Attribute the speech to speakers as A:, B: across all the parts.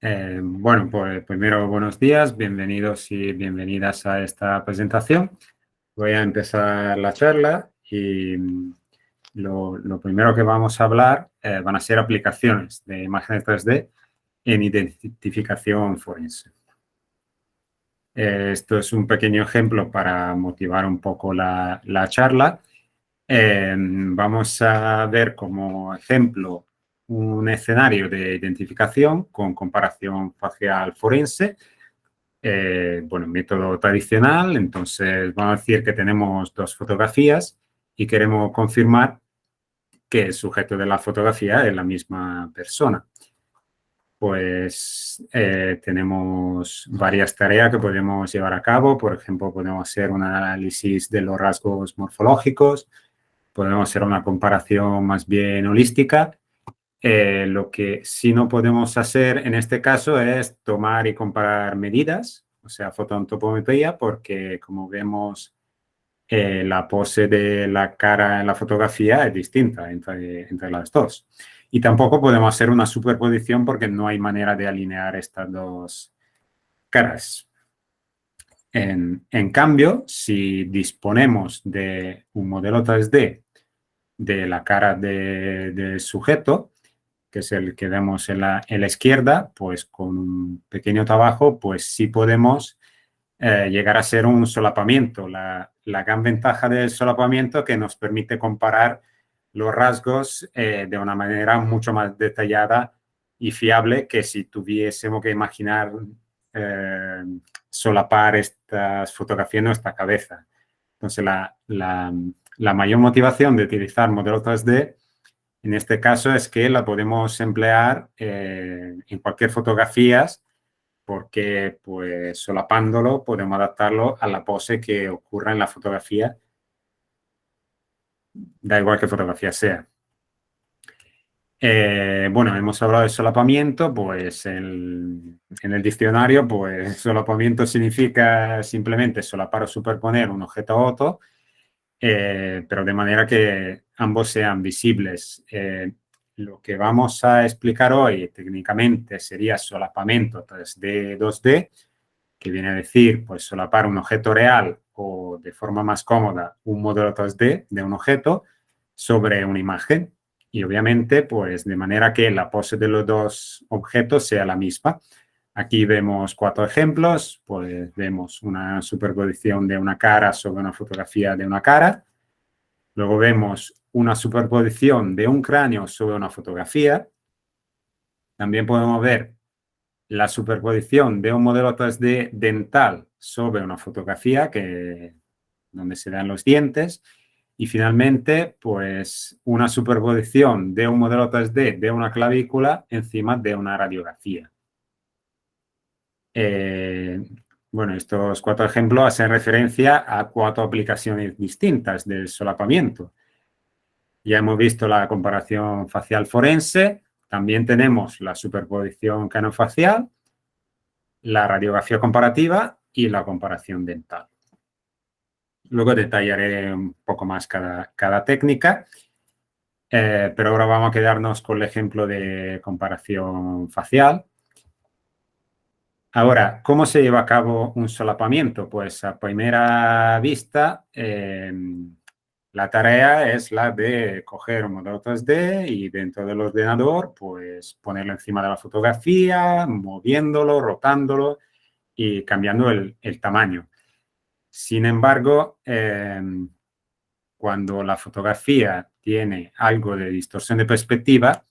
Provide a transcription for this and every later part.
A: Bueno, pues primero buenos días, bienvenidos y bienvenidas a esta presentación. Voy a empezar la charla y lo primero que vamos a hablar van a ser aplicaciones de imágenes 3D en identificación forense. Esto es un pequeño ejemplo para motivar un poco la charla. Vamos a ver como ejemplo un escenario de identificación con comparación facial forense. Bueno, método tradicional, entonces vamos a decir que tenemos dos fotografías y queremos confirmar que el sujeto de la fotografía es la misma persona. Pues tenemos varias tareas que podemos llevar a cabo. Por ejemplo, podemos hacer un análisis de los rasgos morfológicos, podemos hacer una comparación más bien holística. Lo que sí no podemos hacer en este caso es tomar y comparar medidas, o sea, fotoantropometría, porque como vemos, la pose de la cara en la fotografía es distinta entre las dos. Y tampoco podemos hacer una superposición porque no hay manera de alinear estas dos caras. En cambio, si disponemos de un modelo 3D de la cara del sujeto, que es el que vemos en la izquierda, pues con un pequeño trabajo, pues sí podemos llegar a ser un solapamiento. La gran ventaja del solapamiento que nos permite comparar los rasgos de una manera mucho más detallada y fiable que si tuviésemos que imaginar eh, solapar estas fotografías en nuestra cabeza. Entonces, la mayor motivación de utilizar modelos 3D en este caso es que la podemos emplear en cualquier fotografía porque pues solapándolo podemos adaptarlo a la pose que ocurra en la fotografía, da igual qué fotografía sea. Bueno, hemos hablado de solapamiento, pues en el diccionario, pues solapamiento significa simplemente solapar o superponer un objeto a otro, pero de manera que ambos sean visibles. Lo que vamos a explicar hoy técnicamente sería solapamiento 3D, 2D, que viene a decir pues solapar un objeto real o de forma más cómoda un modelo 3D de un objeto sobre una imagen y obviamente pues de manera que la pose de los dos objetos sea la misma. Aquí vemos cuatro ejemplos, pues vemos una superposición de una cara sobre una fotografía de una cara, luego vemos una superposición de un cráneo sobre una fotografía, también podemos ver la superposición de un modelo 3D dental sobre una fotografía donde se dan los dientes y finalmente pues una superposición de un modelo 3D de una clavícula encima de una radiografía. Eh, bueno, estos cuatro ejemplos hacen referencia a cuatro aplicaciones distintas del solapamiento. Ya hemos visto la comparación facial forense, también tenemos la superposición craniofacial, la radiografía comparativa y la comparación dental. Luego detallaré un poco más cada técnica, pero ahora vamos a quedarnos con el ejemplo de comparación facial. Ahora, ¿cómo se lleva a cabo un solapamiento? Pues a primera vista, la tarea es la de coger un modelo 3D y dentro del ordenador, pues ponerlo encima de la fotografía, moviéndolo, rotándolo y cambiando el tamaño. Sin embargo, cuando la fotografía tiene algo de distorsión de perspectiva,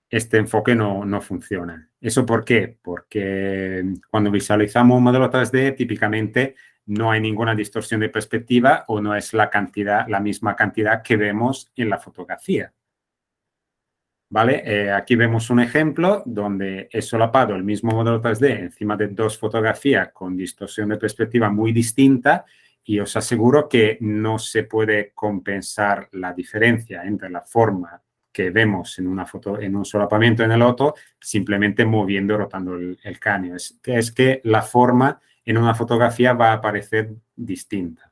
A: este enfoque no funciona. ¿Eso por qué? Porque cuando visualizamos un modelo 3D, típicamente no hay ninguna distorsión de perspectiva o no es la misma cantidad que vemos en la fotografía. ¿Vale? Aquí vemos un ejemplo donde he solapado el mismo modelo 3D encima de dos fotografías con distorsión de perspectiva muy distinta y os aseguro que no se puede compensar la diferencia entre la forma que vemos en una foto, en un solapamiento en el otro, simplemente moviendo, rotando el cráneo. Es que la forma en una fotografía va a aparecer distinta.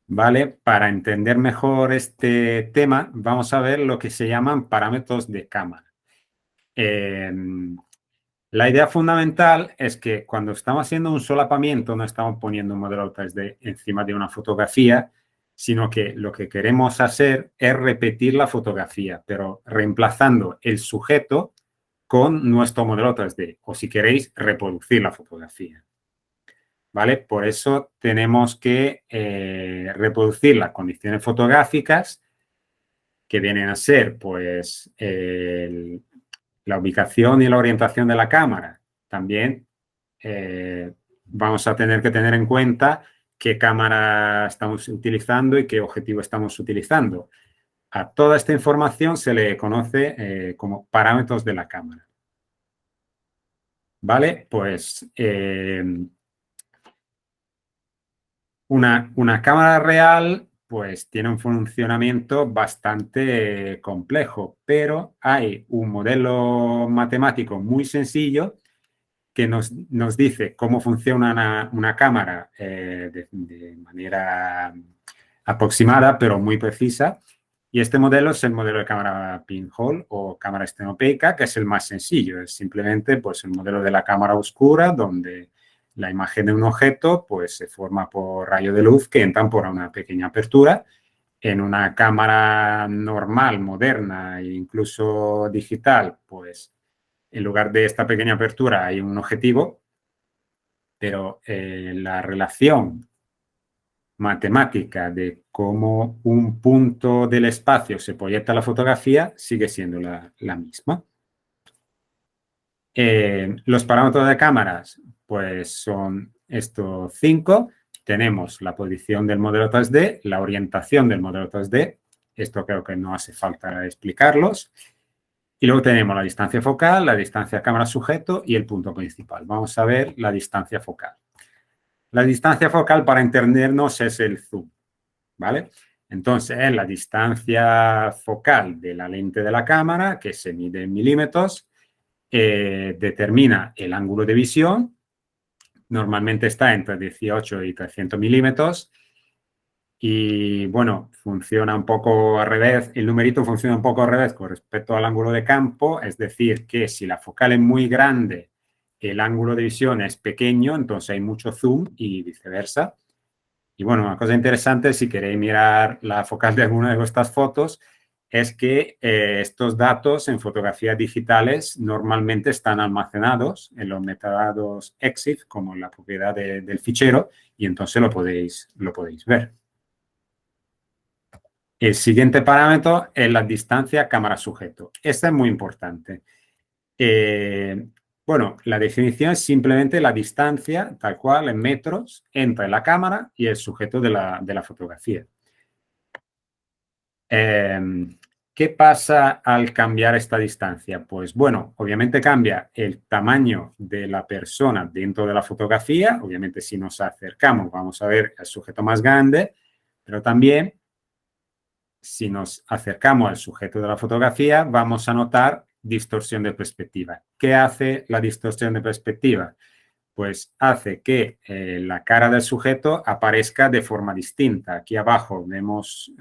A: ¿Vale? Para entender mejor este tema, vamos a ver lo que se llaman parámetros de cámara. La idea fundamental es que cuando estamos haciendo un solapamiento no estamos poniendo un modelo 3D encima de una fotografía, sino que lo que queremos hacer es repetir la fotografía, pero reemplazando el sujeto con nuestro modelo 3D, o si queréis, reproducir la fotografía. ¿Vale? Por eso tenemos que reproducir las condiciones fotográficas que vienen a ser, pues, la ubicación y la orientación de la cámara. También vamos a tener que tener en cuenta qué cámara estamos utilizando y qué objetivo estamos utilizando. A toda esta información se le conoce como parámetros de la cámara. ¿Vale? Pues una cámara real pues tiene un funcionamiento bastante complejo, pero hay un modelo matemático muy sencillo que nos dice cómo funciona una cámara de manera aproximada, pero muy precisa. Y este modelo es el modelo de cámara pinhole o cámara estenopeica, que es el más sencillo. Es simplemente pues, el modelo de la cámara oscura, donde la imagen de un objeto pues, se forma por rayos de luz que entran por una pequeña apertura. En una cámara normal, moderna e incluso digital, pues en lugar de esta pequeña apertura hay un objetivo, pero la relación matemática de cómo un punto del espacio se proyecta a la fotografía sigue siendo la misma. Los parámetros de cámaras, pues son estos 5. Tenemos la posición del modelo 3D, la orientación del modelo 3D. Esto creo que no hace falta explicarlos. Y luego tenemos la distancia focal, la distancia cámara-sujeto y el punto principal. Vamos a ver la distancia focal. La distancia focal, para entendernos, es el zoom, ¿vale? Entonces, es la distancia focal de la lente de la cámara, que se mide en milímetros, determina el ángulo de visión, normalmente está entre 18 y 300 milímetros, y bueno, funciona un poco al revés, el numerito funciona un poco al revés con respecto al ángulo de campo, es decir, que si la focal es muy grande, el ángulo de visión es pequeño, entonces hay mucho zoom y viceversa. Y bueno, una cosa interesante, si queréis mirar la focal de alguna de vuestras fotos, es que estos datos en fotografías digitales normalmente están almacenados en los metadatos EXIF, como la propiedad del fichero, y entonces lo podéis ver. El siguiente parámetro es la distancia cámara-sujeto. Esta es muy importante. Bueno, la definición es simplemente la distancia, tal cual, en metros, entre la cámara y el sujeto de la fotografía. ¿Qué pasa al cambiar esta distancia? Pues bueno, obviamente cambia el tamaño de la persona dentro de la fotografía. Obviamente si nos acercamos vamos a ver el sujeto más grande, pero también si nos acercamos al sujeto de la fotografía vamos a notar distorsión de perspectiva. ¿Qué hace la distorsión de perspectiva? Pues hace que la cara del sujeto aparezca de forma distinta. Aquí abajo vemos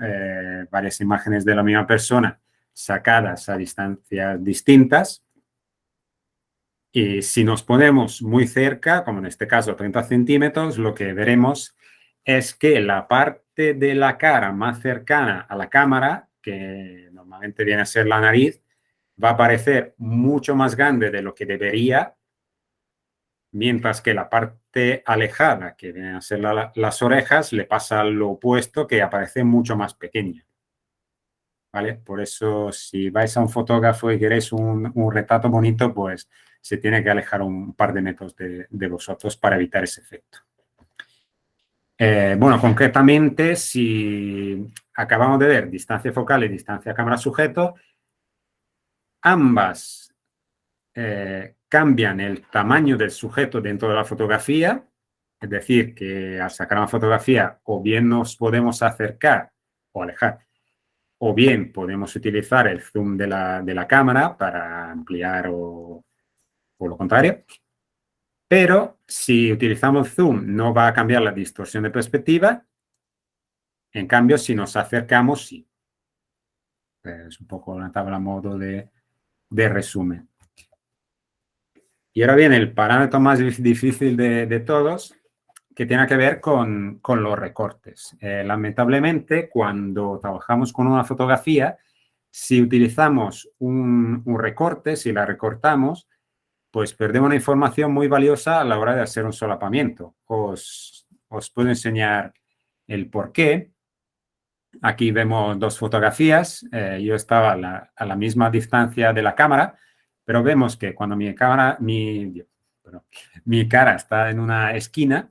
A: varias imágenes de la misma persona sacadas a distancias distintas. Y si nos ponemos muy cerca, como en este caso 30 centímetros, lo que veremos es que la parte de la cara más cercana a la cámara, que normalmente viene a ser la nariz, va a parecer mucho más grande de lo que debería, mientras que la parte alejada, que vienen a ser las orejas, le pasa lo opuesto, que aparece mucho más pequeña. ¿Vale? Por eso, si vais a un fotógrafo y queréis un retrato bonito, pues se tiene que alejar un par de metros de vosotros para evitar ese efecto. Bueno, concretamente, si acabamos de ver distancia focal y distancia cámara-sujeto, ambas cambian el tamaño del sujeto dentro de la fotografía, es decir, que al sacar una fotografía o bien nos podemos acercar o alejar, o bien podemos utilizar el zoom de la cámara para ampliar o lo contrario. Pero si utilizamos zoom no va a cambiar la distorsión de perspectiva, en cambio si nos acercamos sí. Es un poco una tabla a modo de resumen. Y ahora viene el parámetro más difícil de todos, que tiene que ver con los recortes. Lamentablemente, cuando trabajamos con una fotografía, si utilizamos un recorte, si la recortamos, pues perdemos una información muy valiosa a la hora de hacer un solapamiento. Os puedo enseñar el por qué. Aquí vemos dos fotografías. Yo estaba a la misma distancia de la cámara, pero vemos que cuando mi cara está en una esquina,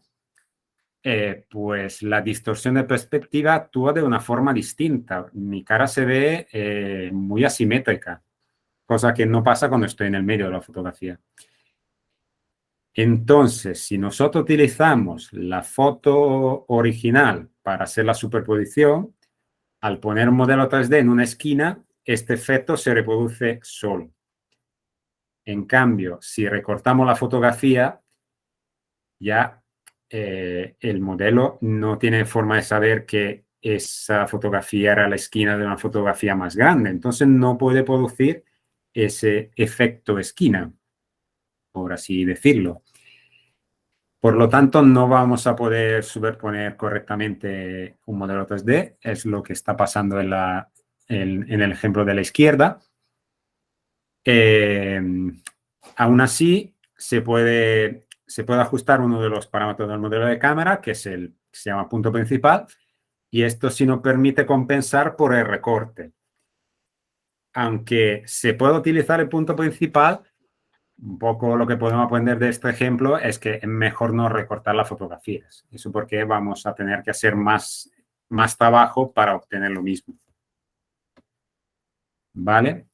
A: pues la distorsión de perspectiva actúa de una forma distinta. Mi cara se ve muy asimétrica, cosa que no pasa cuando estoy en el medio de la fotografía. Entonces, si nosotros utilizamos la foto original para hacer la superposición, al poner un modelo 3D en una esquina, este efecto se reproduce solo. En cambio, si recortamos la fotografía, ya el modelo no tiene forma de saber que esa fotografía era la esquina de una fotografía más grande. Entonces no puede producir ese efecto esquina, por así decirlo. Por lo tanto, no vamos a poder superponer correctamente un modelo 3D. Es lo que está pasando en el ejemplo de la izquierda. Aún así, se puede ajustar uno de los parámetros del modelo de cámara, que es el que se llama punto principal, y esto sí nos permite compensar por el recorte. Aunque se puede utilizar el punto principal, un poco lo que podemos aprender de este ejemplo es que es mejor no recortar las fotografías. Eso porque vamos a tener que hacer más trabajo para obtener lo mismo. ¿Vale?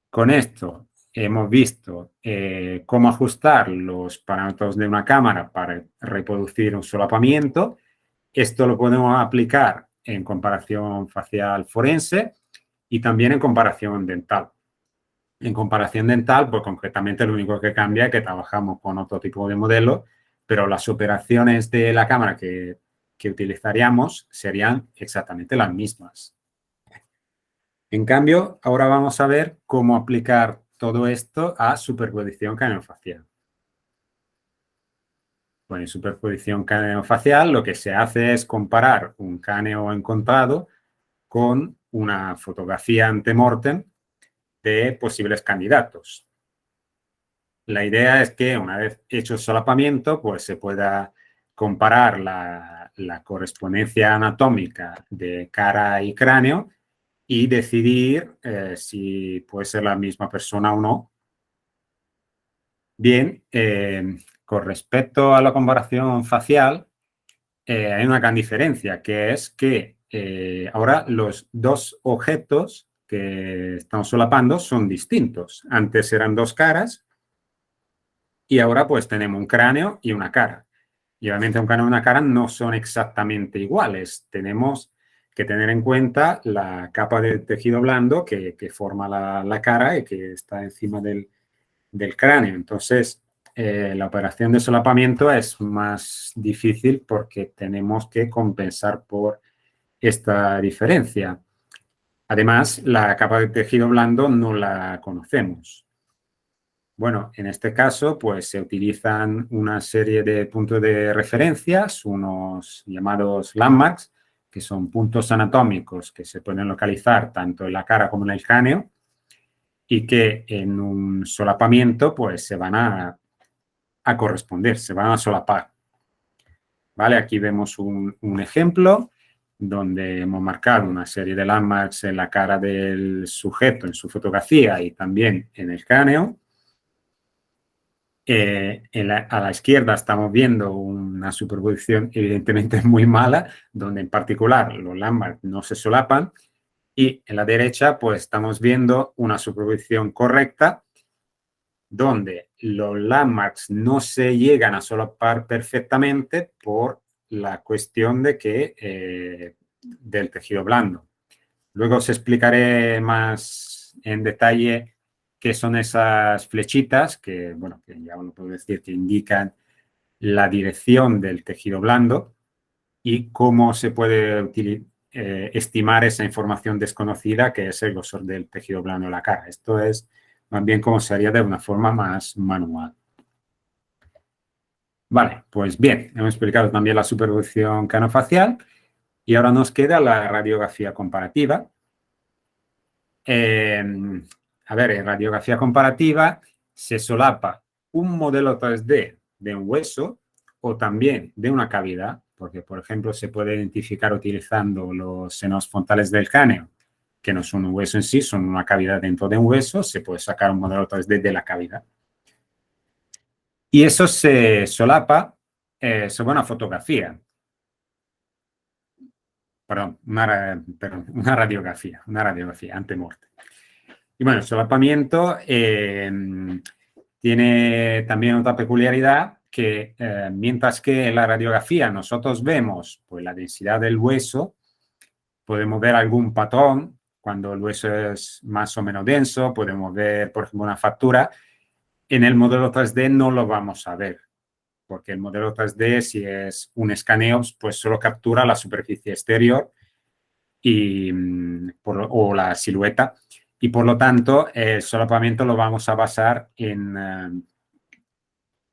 A: Con esto hemos visto cómo ajustar los parámetros de una cámara para reproducir un solapamiento. Esto lo podemos aplicar en comparación facial forense y también en comparación dental. En comparación dental, pues concretamente lo único que cambia es que trabajamos con otro tipo de modelo, pero las operaciones de la cámara que utilizaríamos serían exactamente las mismas. En cambio, ahora vamos a ver cómo aplicar todo esto a superposición craneofacial. Pues en superposición craneofacial lo que se hace es comparar un cráneo encontrado con una fotografía ante-mortem de posibles candidatos. La idea es que una vez hecho el solapamiento, pues se pueda comparar la correspondencia anatómica de cara y cráneo y decidir si puede ser la misma persona o no. Bien, con respecto a la comparación facial, hay una gran diferencia, que es que ahora los dos objetos que estamos solapando son distintos. Antes eran dos caras y ahora pues tenemos un cráneo y una cara. Y obviamente un cráneo y una cara no son exactamente iguales. Tenemos que tener en cuenta la capa de tejido blando que forma la cara y que está encima del cráneo. Entonces, la operación de solapamiento es más difícil porque tenemos que compensar por esta diferencia. Además, la capa de tejido blando no la conocemos. Bueno, en este caso, pues se utilizan una serie de puntos de referencias, unos llamados landmarks, que son puntos anatómicos que se pueden localizar tanto en la cara como en el cráneo y que en un solapamiento pues se van a corresponder, se van a solapar. ¿Vale? Aquí vemos un ejemplo donde hemos marcado una serie de landmarks en la cara del sujeto en su fotografía y también en el cráneo. A la izquierda estamos viendo una superposición evidentemente muy mala, donde en particular los landmarks no se solapan, y en la derecha pues estamos viendo una superposición correcta, donde los landmarks no se llegan a solapar perfectamente por la cuestión de que del tejido blando. Luego os explicaré más en detalle qué son esas flechitas que, bueno, que ya lo puedo decir, que indican la dirección del tejido blando y cómo se puede estimar esa información desconocida que es el grosor del tejido blando de la cara. Esto es más bien como se haría de una forma más manual. Vale, pues bien, hemos explicado también la superposición craneofacial y ahora nos queda la radiografía comparativa. A ver, en radiografía comparativa se solapa un modelo 3D de un hueso o también de una cavidad, porque, por ejemplo, se puede identificar utilizando los senos frontales del cráneo, que no son un hueso en sí, son una cavidad dentro de un hueso, se puede sacar un modelo 3D de la cavidad. Y eso se solapa sobre una fotografía, perdón, una radiografía ante muerte. Y bueno, el solapamiento tiene también otra peculiaridad que mientras que en la radiografía nosotros vemos pues, la densidad del hueso, podemos ver algún patrón cuando el hueso es más o menos denso, podemos ver, por ejemplo, una fractura. En el modelo 3D no lo vamos a ver, porque el modelo 3D, si es un escaneo, pues solo captura la superficie exterior y, o la silueta, y por lo tanto el solapamiento lo vamos a basar en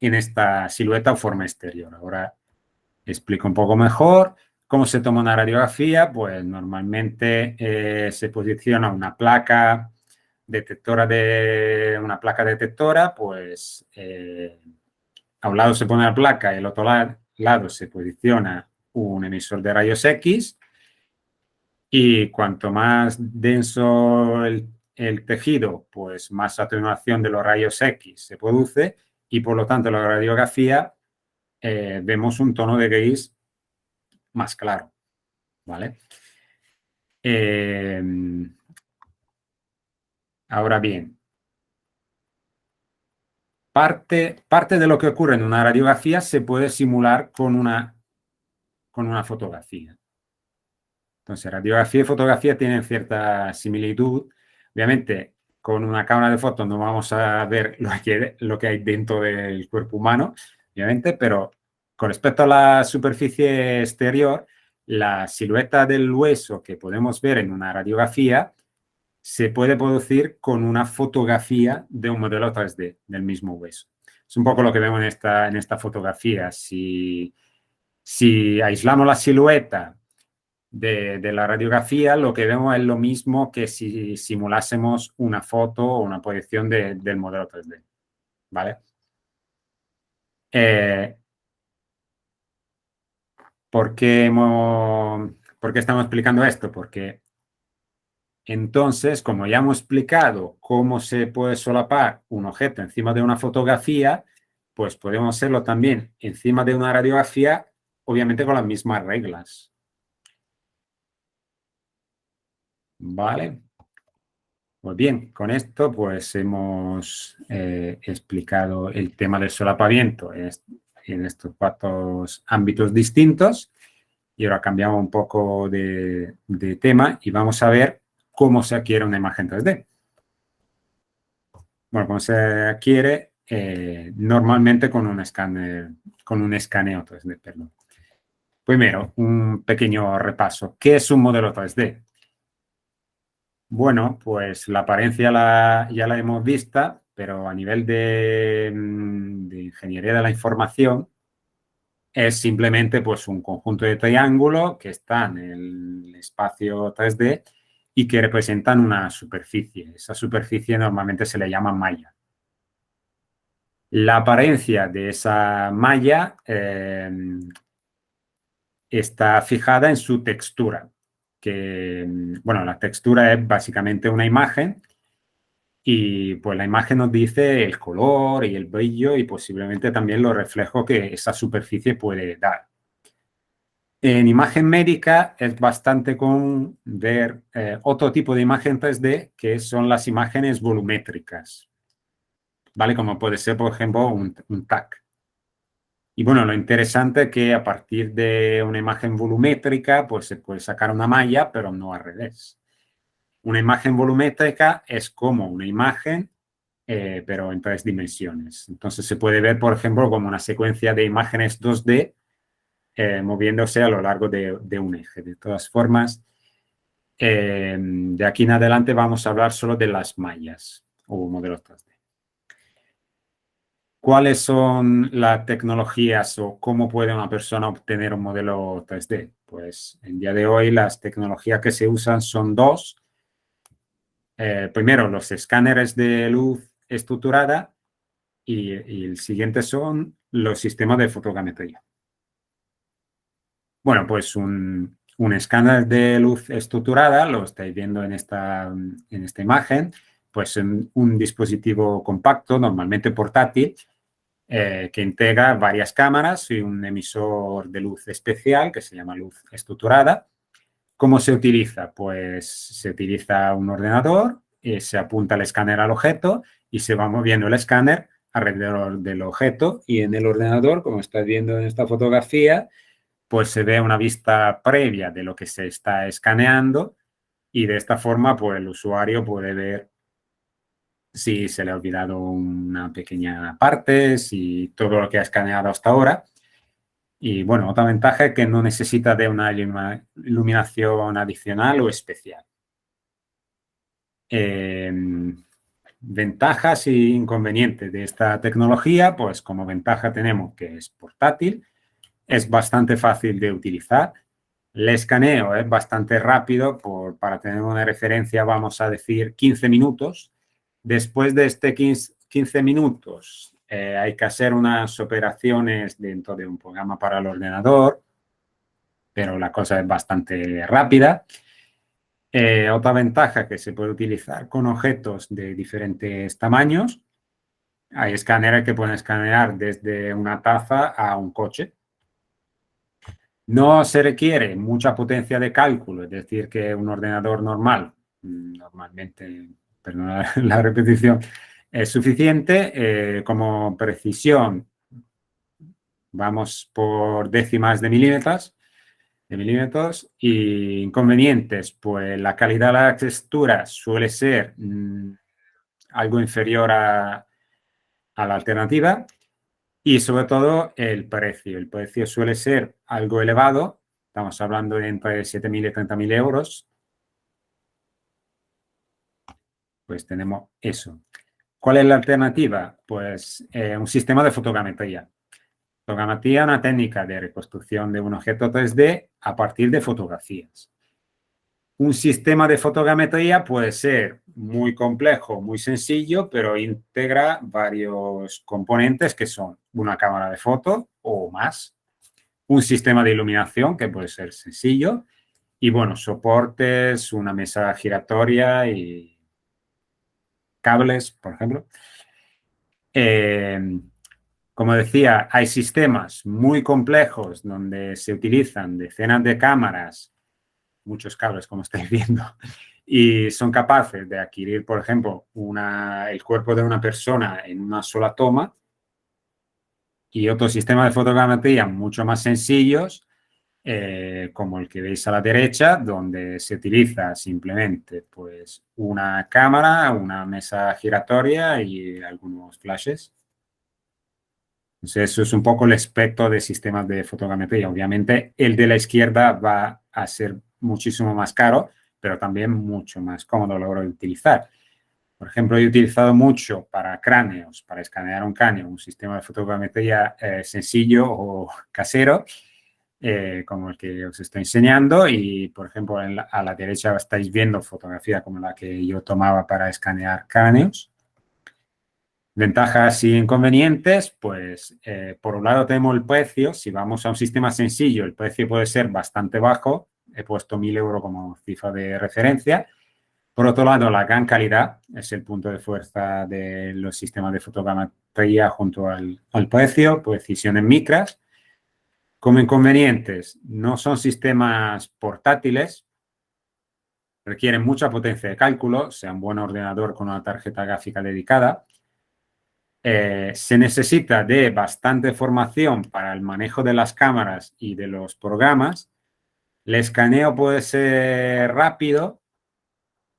A: esta silueta o forma exterior. Ahora explico un poco mejor cómo se toma una radiografía. Pues normalmente se posiciona una placa detectora pues a un lado se pone la placa y al otro lado se posiciona un emisor de rayos X, y cuanto más denso el tejido, pues más atenuación de los rayos X se produce, y por lo tanto en la radiografía vemos un tono de gris más claro, ¿vale? Ahora bien, parte de lo que ocurre en una radiografía se puede simular con una fotografía. Entonces, radiografía y fotografía tienen cierta similitud. Obviamente, con una cámara de fotos no vamos a ver lo que hay dentro del cuerpo humano, obviamente, pero con respecto a la superficie exterior, la silueta del hueso que podemos ver en una radiografía se puede producir con una fotografía de un modelo 3D del mismo hueso. Es un poco lo que vemos en esta fotografía. Si aislamos la silueta de la radiografía, lo que vemos es lo mismo que si simulásemos una foto o una proyección del modelo 3D, ¿vale? ¿Por qué estamos explicando esto? Porque entonces, como ya hemos explicado cómo se puede solapar un objeto encima de una fotografía, pues podemos hacerlo también encima de una radiografía, obviamente con las mismas reglas, ¿vale? Pues bien, con esto pues hemos explicado el tema del solapamiento en estos cuatro ámbitos distintos, y ahora cambiamos un poco de tema y vamos a ver cómo se adquiere una imagen 3D. Bueno, cómo se adquiere normalmente con un escaneo 3D, perdón. Primero, un pequeño repaso. ¿Qué es un modelo 3D? Bueno, pues la apariencia ya la hemos vista, pero a nivel de ingeniería de la información es simplemente pues, un conjunto de triángulos que están en el espacio 3D y que representan una superficie. Esa superficie normalmente se le llama malla. La apariencia de esa malla está fijada en su textura, que, bueno, la textura es básicamente una imagen, y pues la imagen nos dice el color y el brillo y posiblemente también los reflejos que esa superficie puede dar. En imagen médica es bastante común ver otro tipo de imagen 3D, que son las imágenes volumétricas, ¿vale? Como puede ser, por ejemplo, un TAC. Y bueno, lo interesante es que a partir de una imagen volumétrica, pues se puede sacar una malla, pero no al revés. Una imagen volumétrica es como una imagen, pero en 3 dimensiones. Entonces se puede ver, por ejemplo, como una secuencia de imágenes 2D moviéndose a lo largo de un eje. De todas formas, de aquí en adelante vamos a hablar solo de las mallas o modelos 3D. ¿Cuáles son las tecnologías o cómo puede una persona obtener un modelo 3D? Pues en día de hoy las tecnologías que se usan son dos. Primero, los escáneres de luz estructurada y el siguiente son los sistemas de fotogrammetría. Bueno, pues un escáner de luz estructurada, lo estáis viendo en esta imagen, pues un dispositivo compacto, normalmente portátil, que integra varias cámaras y un emisor de luz especial que se llama luz estructurada. ¿Cómo se utiliza? Pues se utiliza un ordenador, se apunta el escáner al objeto y se va moviendo el escáner alrededor del objeto y en el ordenador, como estás viendo en esta fotografía, pues se ve una vista previa de lo que se está escaneando y de esta forma pues el usuario puede ver si se le ha olvidado una pequeña parte, si todo lo que ha escaneado hasta ahora. Y bueno, otra ventaja es que no necesita de una iluminación adicional o especial. Eh, Ventajas e inconvenientes de esta tecnología, pues como ventaja tenemos que es portátil, es bastante fácil de utilizar. El escaneo es bastante rápido, para tener una referencia vamos a decir 15 minutos. Después de este 15 minutos hay que hacer unas operaciones dentro de un programa para el ordenador, pero la cosa es bastante rápida. Otra ventaja que se puede utilizar con objetos de diferentes tamaños. Hay escáneres que pueden escanear desde una taza a un coche. No se requiere mucha potencia de cálculo, es decir, que un ordenador normal, normalmente, perdón la repetición, es suficiente. Como precisión, vamos por décimas de milímetros. Y inconvenientes, pues la calidad de la textura suele ser algo inferior a la alternativa. Y sobre todo el precio. El precio suele ser algo elevado. Estamos hablando de entre 7.000 y 30.000 euros. Pues tenemos eso. ¿Cuál es la alternativa? Pues un sistema de fotogrammetría. Fotogrammetría es una técnica de reconstrucción de un objeto 3D a partir de fotografías. Un sistema de fotogrammetría puede ser muy complejo, muy sencillo, pero integra varios componentes que son una cámara de foto o más, un sistema de iluminación que puede ser sencillo y, bueno, soportes, una mesa giratoria y cables, por ejemplo. Como decía, hay sistemas muy complejos donde se utilizan decenas de cámaras, muchos cables, como estáis viendo, y son capaces de adquirir, por ejemplo, el cuerpo de una persona en una sola toma, y otros sistemas de fotogrammetría mucho más sencillos, como el que veis a la derecha, donde se utiliza simplemente pues, una cámara, una mesa giratoria y algunos flashes. Entonces, eso es un poco el espectro de sistemas de fotogrammetría. Obviamente, el de la izquierda va a ser muchísimo más caro, pero también mucho más cómodo a la hora de utilizar. Por ejemplo, he utilizado mucho para cráneos, para escanear un cráneo, un sistema de fotogrammetría sencillo o casero, como el que os estoy enseñando. Y, por ejemplo, a la derecha estáis viendo fotografía como la que yo tomaba para escanear cráneos. Ventajas y inconvenientes, pues por un lado tenemos el precio. Si vamos a un sistema sencillo, el precio puede ser bastante bajo. He puesto 1.000 euros como cifra de referencia. Por otro lado, la gran calidad es el punto de fuerza de los sistemas de fotogrammetría junto al precio, precisión en micras. Como inconvenientes, no son sistemas portátiles, requieren mucha potencia de cálculo, sea un buen ordenador con una tarjeta gráfica dedicada. Se necesita de bastante formación para el manejo de las cámaras y de los programas. El escaneo puede ser rápido,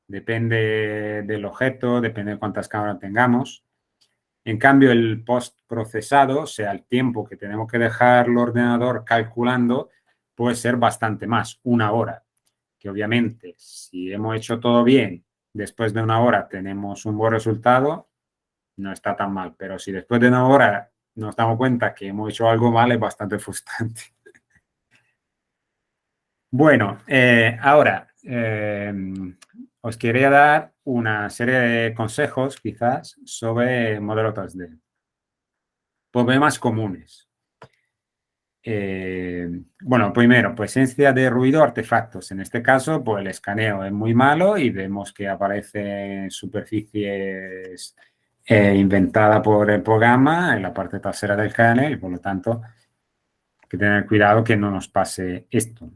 A: depende del objeto, depende de cuántas cámaras tengamos. En cambio, el postprocesado, o sea, el tiempo que tenemos que dejar el ordenador calculando, puede ser bastante más, una hora. Que obviamente, si hemos hecho todo bien, después de una hora tenemos un buen resultado, no está tan mal. Pero si después de una hora nos damos cuenta que hemos hecho algo mal, es bastante frustrante. Bueno, ahora os quería dar una serie de consejos, quizás, sobre modelo 3D. Problemas comunes. Bueno, primero, presencia de ruido, artefactos. En este caso, pues el escaneo es muy malo y vemos que aparecen superficies inventadas por el programa en la parte trasera del escáner y por lo tanto hay que tener cuidado que no nos pase esto.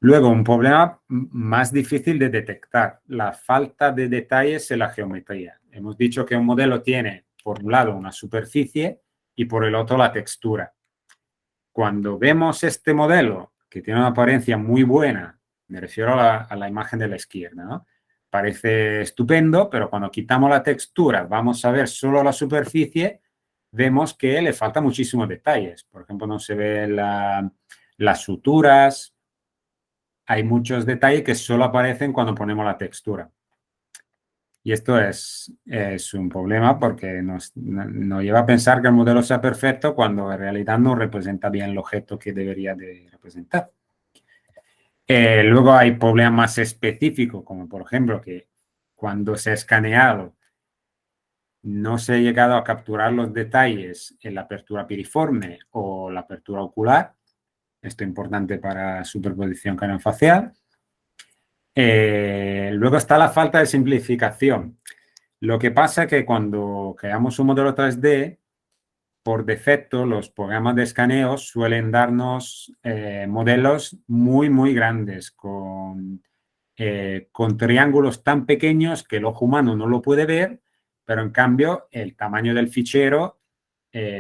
A: Luego, un problema más difícil de detectar, la falta de detalles en la geometría. Hemos dicho que un modelo tiene, por un lado, una superficie y por el otro la textura. Cuando vemos este modelo, que tiene una apariencia muy buena, me refiero a la imagen de la izquierda, ¿no? Parece estupendo, pero cuando quitamos la textura, vamos a ver solo la superficie, vemos que le falta muchísimos detalles. Por ejemplo, no se ve las suturas, hay muchos detalles que solo aparecen cuando ponemos la textura. Y esto es un problema porque nos lleva a pensar que el modelo sea perfecto cuando en realidad no representa bien el objeto que debería de representar. Luego hay problemas más específicos, como por ejemplo que cuando se ha escaneado no se ha llegado a capturar los detalles en la apertura piriforme o la apertura ocular. Esto es importante para superposición craneofacial. Luego está la falta de simplificación. Lo que pasa es que cuando creamos un modelo 3D, por defecto, los programas de escaneo suelen darnos modelos muy, muy grandes, con triángulos tan pequeños que el ojo humano no lo puede ver, pero en cambio el tamaño del fichero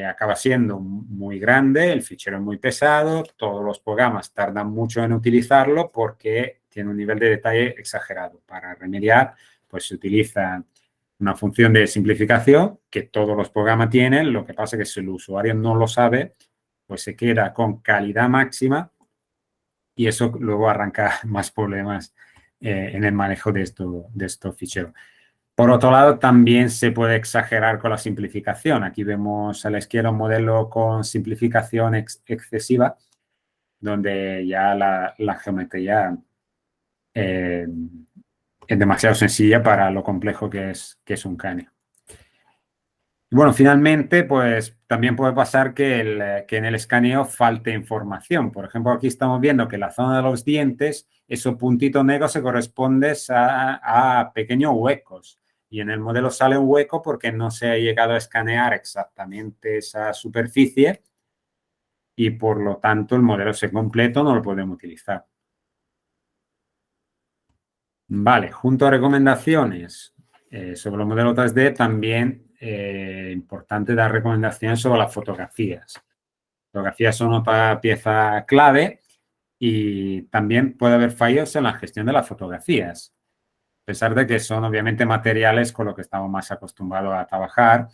A: acaba siendo muy grande, el fichero es muy pesado, todos los programas tardan mucho en utilizarlo porque tiene un nivel de detalle exagerado. Para remediar, pues se utiliza una función de simplificación que todos los programas tienen, lo que pasa es que si el usuario no lo sabe, pues se queda con calidad máxima y eso luego arranca más problemas en el manejo de estos ficheros. Por otro lado, también se puede exagerar con la simplificación. Aquí vemos a la izquierda un modelo con simplificación excesiva, donde ya la geometría es demasiado sencilla para lo complejo que es un cráneo. Bueno, finalmente, pues también puede pasar que en el escaneo falte información. Por ejemplo, aquí estamos viendo que la zona de los dientes, esos puntitos negros se corresponden a pequeños huecos. Y en el modelo sale un hueco porque no se ha llegado a escanear exactamente esa superficie y por lo tanto el modelo se completo no lo podemos utilizar. Vale, junto a recomendaciones sobre los modelos 3D, también importante dar recomendaciones sobre las fotografías. Fotografías son otra pieza clave y también puede haber fallos en la gestión de las fotografías, a pesar de que son obviamente materiales con los que estamos más acostumbrados a trabajar.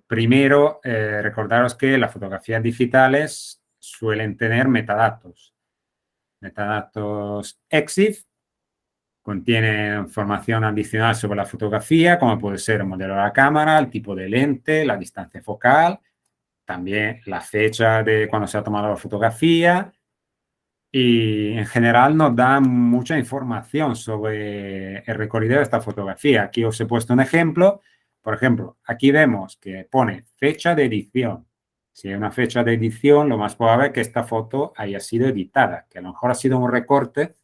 A: Primero, recordaros que las fotografías digitales suelen tener metadatos. Metadatos EXIF. Contiene información adicional sobre la fotografía, como puede ser el modelo de la cámara, el tipo de lente, la distancia focal, también la fecha de cuando se ha tomado la fotografía y en general nos da mucha información sobre el recorrido de esta fotografía. Aquí os he puesto un ejemplo. Por ejemplo, aquí vemos que pone fecha de edición. Si hay una fecha de edición, lo más probable es que esta foto haya sido editada, que a lo mejor ha sido un recorte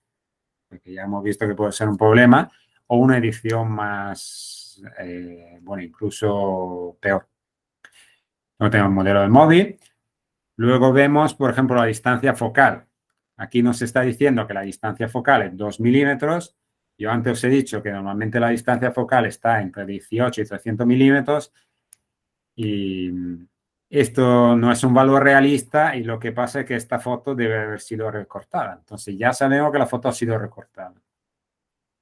A: porque ya hemos visto que puede ser un problema, o una edición más, bueno, incluso peor. Luego tenemos el modelo de móvil. Luego vemos, por ejemplo, la distancia focal. Aquí nos está diciendo que la distancia focal es 2 milímetros. Yo antes os he dicho que normalmente la distancia focal está entre 18 y 300 milímetros y esto no es un valor realista y lo que pasa es que esta foto debe haber sido recortada. Entonces ya sabemos que la foto ha sido recortada.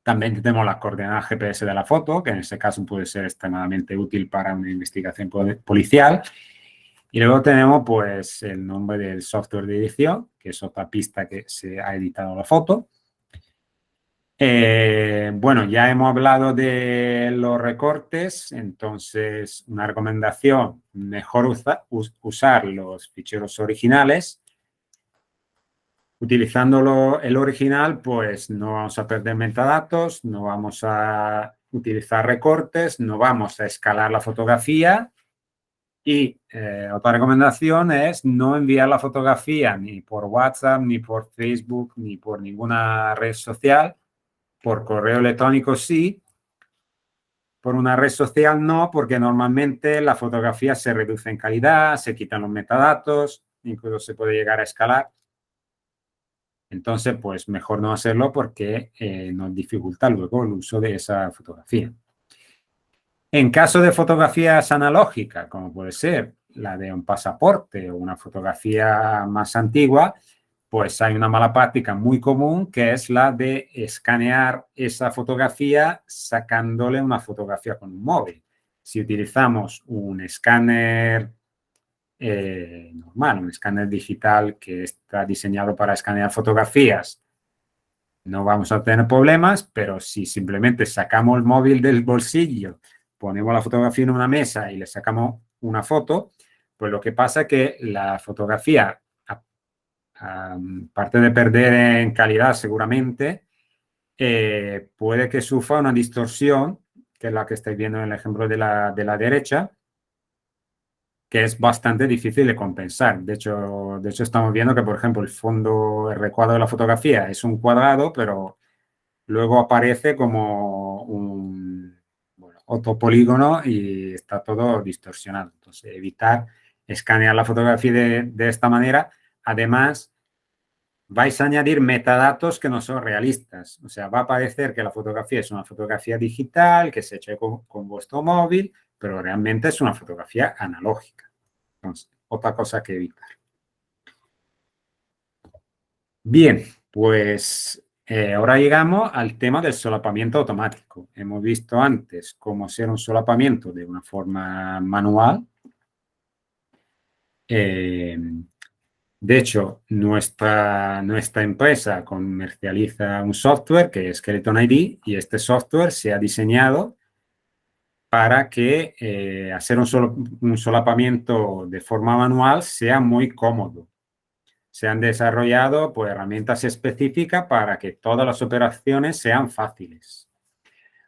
A: También tenemos las coordenadas GPS de la foto, que en este caso puede ser extremadamente útil para una investigación policial. Y luego tenemos pues el nombre del software de edición, que es otra pista que se ha editado la foto. Bueno, ya hemos hablado de los recortes, entonces una recomendación, mejor usar los ficheros originales. Utilizando el original, pues no vamos a perder metadatos, no vamos a utilizar recortes, no vamos a escalar la fotografía. Y otra recomendación es no enviar la fotografía ni por WhatsApp, ni por Facebook, ni por ninguna red social. Por correo electrónico sí, por una red social no, porque normalmente la fotografía se reduce en calidad, se quitan los metadatos, incluso se puede llegar a escalar. Entonces, pues mejor no hacerlo porque nos dificulta luego el uso de esa fotografía. En caso de fotografías analógicas, como puede ser la de un pasaporte o una fotografía más antigua, pues hay una mala práctica muy común que es la de escanear esa fotografía sacándole una fotografía con un móvil. Si utilizamos un escáner normal, un escáner digital que está diseñado para escanear fotografías, no vamos a tener problemas, pero si simplemente sacamos el móvil del bolsillo, ponemos la fotografía en una mesa y le sacamos una foto, pues lo que pasa es que la fotografía, aparte de perder en calidad seguramente, puede que sufra una distorsión, que es la que estáis viendo en el ejemplo de la derecha, que es bastante difícil de compensar. De hecho, estamos viendo que, por ejemplo, el recuadro de la fotografía es un cuadrado, pero luego aparece como un otro polígono y está todo distorsionado. Entonces, evitar escanear la fotografía de esta manera. Además, vais a añadir metadatos que no son realistas. O sea, va a parecer que la fotografía es una fotografía digital, que se echa con vuestro móvil, pero realmente es una fotografía analógica. Entonces, otra cosa que evitar. Bien, pues ahora llegamos al tema del solapamiento automático. Hemos visto antes cómo hacer un solapamiento de una forma manual. De hecho, nuestra empresa comercializa un software que es Skeleton ID y este software se ha diseñado para que hacer un solapamiento de forma manual sea muy cómodo. Se han desarrollado pues, herramientas específicas para que todas las operaciones sean fáciles.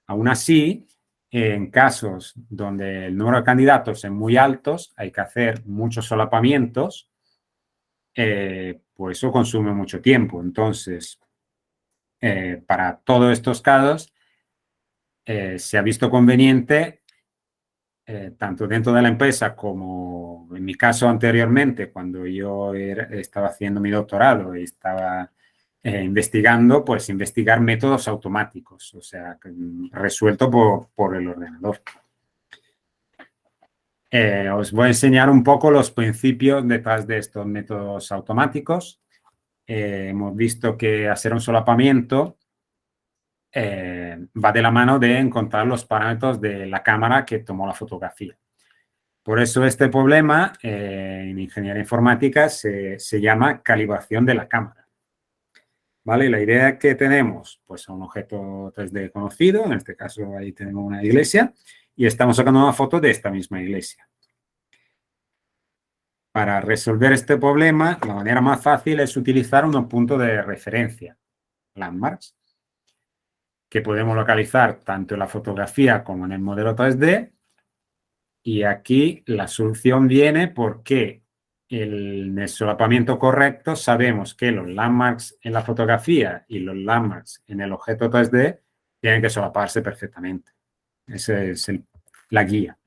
A: Aún así, en casos donde el número de candidatos es muy alto, hay que hacer muchos solapamientos, pues eso consume mucho tiempo. Entonces, para todos estos casos, se ha visto conveniente, tanto dentro de la empresa como en mi caso anteriormente, cuando yo estaba haciendo mi doctorado y estaba investigando, pues investigar métodos automáticos, o sea, resuelto por el ordenador. Os voy a enseñar un poco los principios detrás de estos métodos automáticos. Hemos visto que hacer un solapamiento va de la mano de encontrar los parámetros de la cámara que tomó la fotografía. Por eso este problema en ingeniería informática se llama calibración de la cámara. ¿Vale? La idea que tenemos, pues un objeto 3D conocido, en este caso ahí tenemos una iglesia, y estamos sacando una foto de esta misma iglesia. Para resolver este problema, la manera más fácil es utilizar unos puntos de referencia, landmarks, que podemos localizar tanto en la fotografía como en el modelo 3D. Y aquí la solución viene porque en el solapamiento correcto sabemos que los landmarks en la fotografía y los landmarks en el objeto 3D tienen que solaparse perfectamente. Esa es la guía.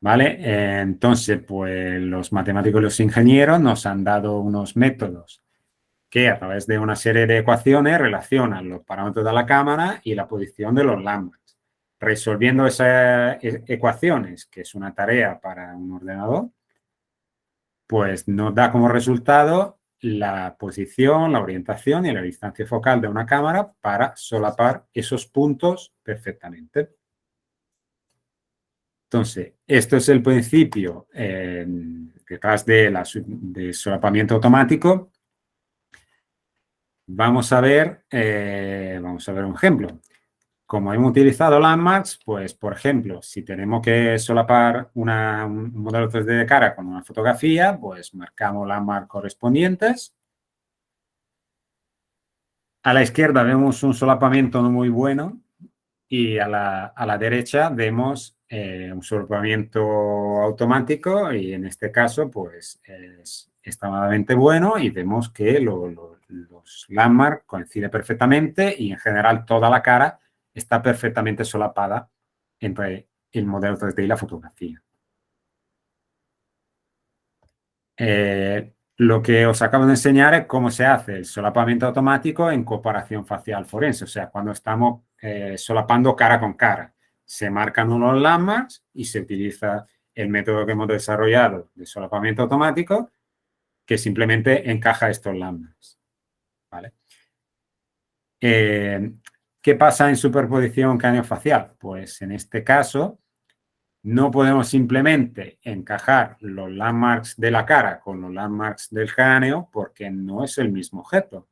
A: ¿Vale? Entonces, pues los matemáticos y los ingenieros nos han dado unos métodos que a través de una serie de ecuaciones relacionan los parámetros de la cámara y la posición de los landmarks. Resolviendo esas ecuaciones, que es una tarea para un ordenador, pues nos da como resultado la posición, la orientación y la distancia focal de una cámara para solapar esos puntos perfectamente. Entonces, esto es el principio detrás de solapamiento automático. Vamos a ver un ejemplo. Como hemos utilizado landmarks, pues, por ejemplo, si tenemos que solapar un modelo 3D de cara con una fotografía, pues marcamos landmarks correspondientes. A la izquierda vemos un solapamiento no muy bueno y a la derecha vemos un solapamiento automático y en este caso, pues, es extremadamente bueno y vemos que los landmarks coinciden perfectamente y en general toda la cara está perfectamente solapada entre el modelo 3D y la fotografía. Lo que os acabo de enseñar es cómo se hace el solapamiento automático en comparación facial forense, o sea, cuando estamos solapando cara con cara. Se marcan unos landmarks y se utiliza el método que hemos desarrollado de solapamiento automático que simplemente encaja estos landmarks. ¿Vale? ¿Qué pasa en superposición cráneo-facial? Pues en este caso no podemos simplemente encajar los landmarks de la cara con los landmarks del cráneo porque no es el mismo objeto.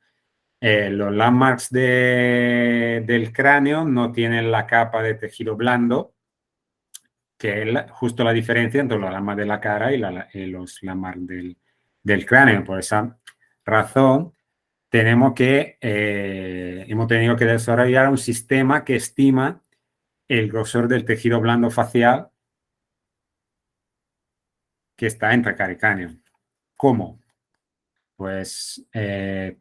A: Los landmarks del cráneo no tienen la capa de tejido blando, que es justo la diferencia entre los landmarks de la cara y los landmarks del cráneo. Por esa razón, hemos tenido que desarrollar un sistema que estima el grosor del tejido blando facial que está entre cara y cráneo. ¿Cómo? Pues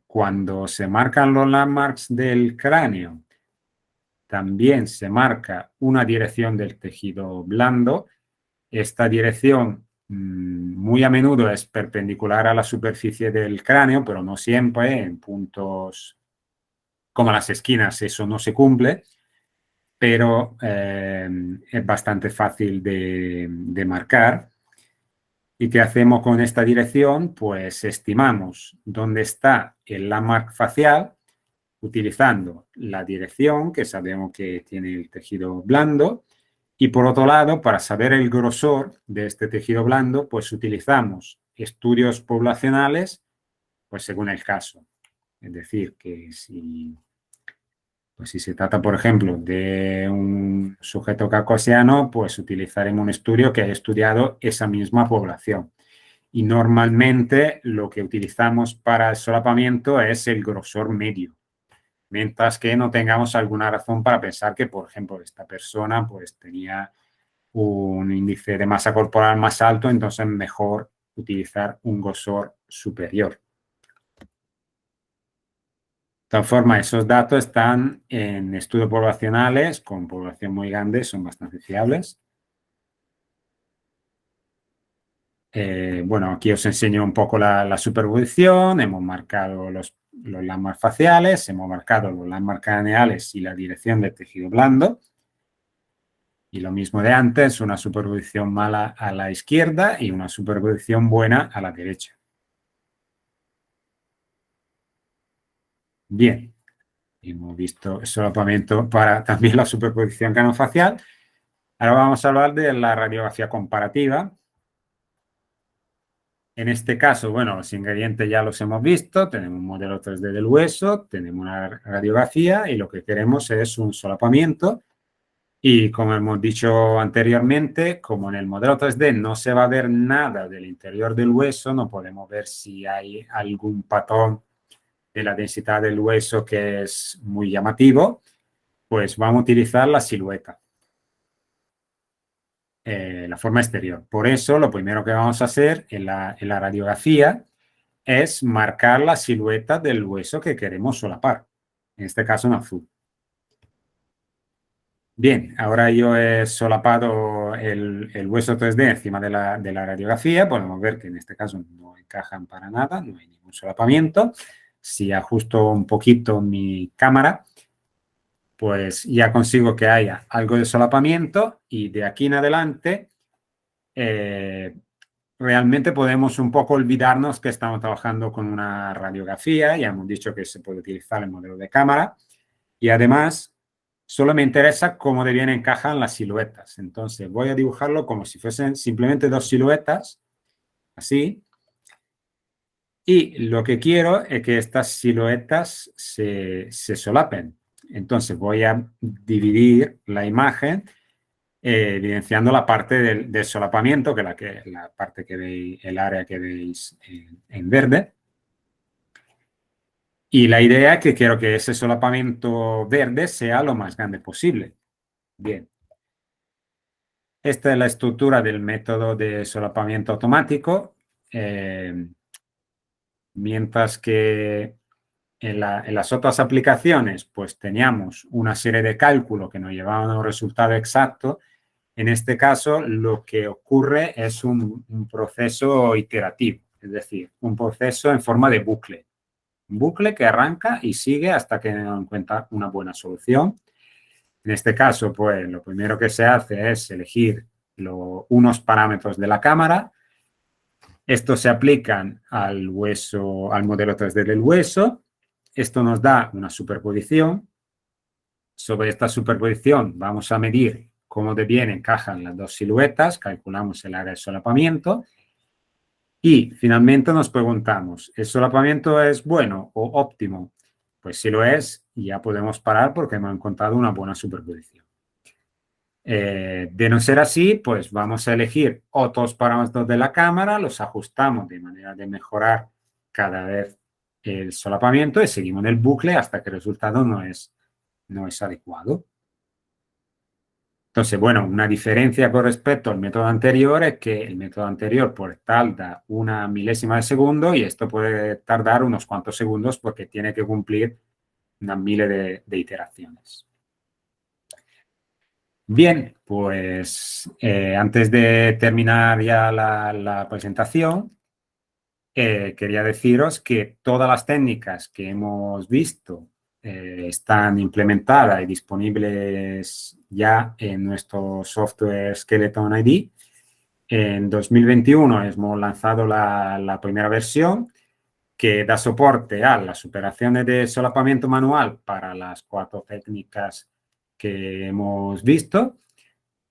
A: cuando se marcan los landmarks del cráneo, también se marca una dirección del tejido blando. Esta dirección muy a menudo es perpendicular a la superficie del cráneo, pero no siempre. En puntos como las esquinas eso no se cumple, pero es bastante fácil de marcar. ¿Y qué hacemos con esta dirección? Pues estimamos dónde está el landmark facial utilizando la dirección que sabemos que tiene el tejido blando y por otro lado, para saber el grosor de este tejido blando, pues utilizamos estudios poblacionales pues según el caso. Es decir, que si se trata, por ejemplo, de un sujeto caucasiano, pues utilizaremos un estudio que haya estudiado esa misma población. Y normalmente lo que utilizamos para el solapamiento es el grosor medio, mientras que no tengamos alguna razón para pensar que, por ejemplo, esta persona pues tenía un índice de masa corporal más alto, entonces mejor utilizar un grosor superior. De todas formas, esos datos están en estudios poblacionales con población muy grande, son bastante fiables. Bueno, aquí os enseño un poco la superposición. Hemos marcado los landmarks faciales, hemos marcado los landmarks craneales y la dirección del tejido blando. Y lo mismo de antes, una superposición mala a la izquierda y una superposición buena a la derecha. Bien, hemos visto el solapamiento para también la superposición cranofacial. Ahora vamos a hablar de la radiografía comparativa. En este caso, bueno, los ingredientes ya los hemos visto, tenemos un modelo 3D del hueso, tenemos una radiografía y lo que queremos es un solapamiento. Y como hemos dicho anteriormente, como en el modelo 3D no se va a ver nada del interior del hueso, no podemos ver si hay algún patrón de la densidad del hueso que es muy llamativo, pues vamos a utilizar la silueta. La forma exterior. Por eso, lo primero que vamos a hacer en la radiografía es marcar la silueta del hueso que queremos solapar. En este caso, en azul. Bien, ahora yo he solapado el hueso 3D encima de la radiografía. Podemos ver que en este caso no encajan para nada, no hay ningún solapamiento. Si ajusto un poquito mi cámara, pues ya consigo que haya algo de solapamiento y de aquí en adelante realmente podemos un poco olvidarnos que estamos trabajando con una radiografía. Ya hemos dicho que se puede utilizar el modelo de cámara y además solo me interesa cómo de bien encajan las siluetas. Entonces voy a dibujarlo como si fuesen simplemente dos siluetas, así. Y lo que quiero es que estas siluetas se solapen. Entonces voy a dividir la imagen evidenciando la parte del solapamiento, que es la parte que veis, el área que veis en verde. Y la idea es que quiero que ese solapamiento verde sea lo más grande posible. Bien. Esta es la estructura del método de solapamiento automático. Mientras que en las otras aplicaciones, pues teníamos una serie de cálculos que nos llevaban a un resultado exacto. En este caso, lo que ocurre es un proceso iterativo, es decir, un proceso en forma de bucle. Un bucle que arranca y sigue hasta que nos encuentra una buena solución. En este caso, pues lo primero que se hace es elegir unos parámetros de la cámara. Estos se aplican al hueso, al modelo 3D del hueso. Esto nos da una superposición. Sobre esta superposición vamos a medir cómo de bien encajan las dos siluetas, calculamos el área de solapamiento y finalmente nos preguntamos, ¿el solapamiento es bueno o óptimo? Pues si lo es, ya podemos parar porque hemos encontrado una buena superposición. De no ser así, pues vamos a elegir otros parámetros de la cámara, los ajustamos de manera de mejorar cada vez el solapamiento y seguimos en el bucle hasta que el resultado no es adecuado. Entonces, bueno, una diferencia con respecto al método anterior es que el método anterior por tarda una milésima de segundo y esto puede tardar unos cuantos segundos porque tiene que cumplir unas miles de iteraciones. Bien, pues antes de terminar ya la presentación, quería deciros que todas las técnicas que hemos visto están implementadas y disponibles ya en nuestro software Skeleton ID. En 2021 hemos lanzado la primera versión que da soporte a las operaciones de solapamiento manual para las 4 técnicas que hemos visto.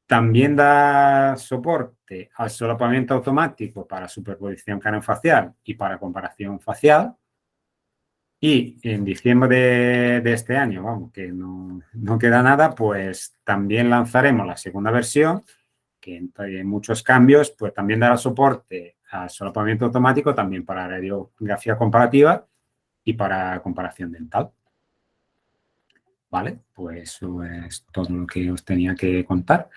A: También da soporte al solapamiento automático para superposición craneofacial y para comparación facial. Y en diciembre de este año, vamos, que no queda nada, pues también lanzaremos la segunda versión, que entre muchos cambios, pues también dará soporte al solapamiento automático, también para radiografía comparativa y para comparación dental. Vale, pues eso es todo lo que os tenía que contar.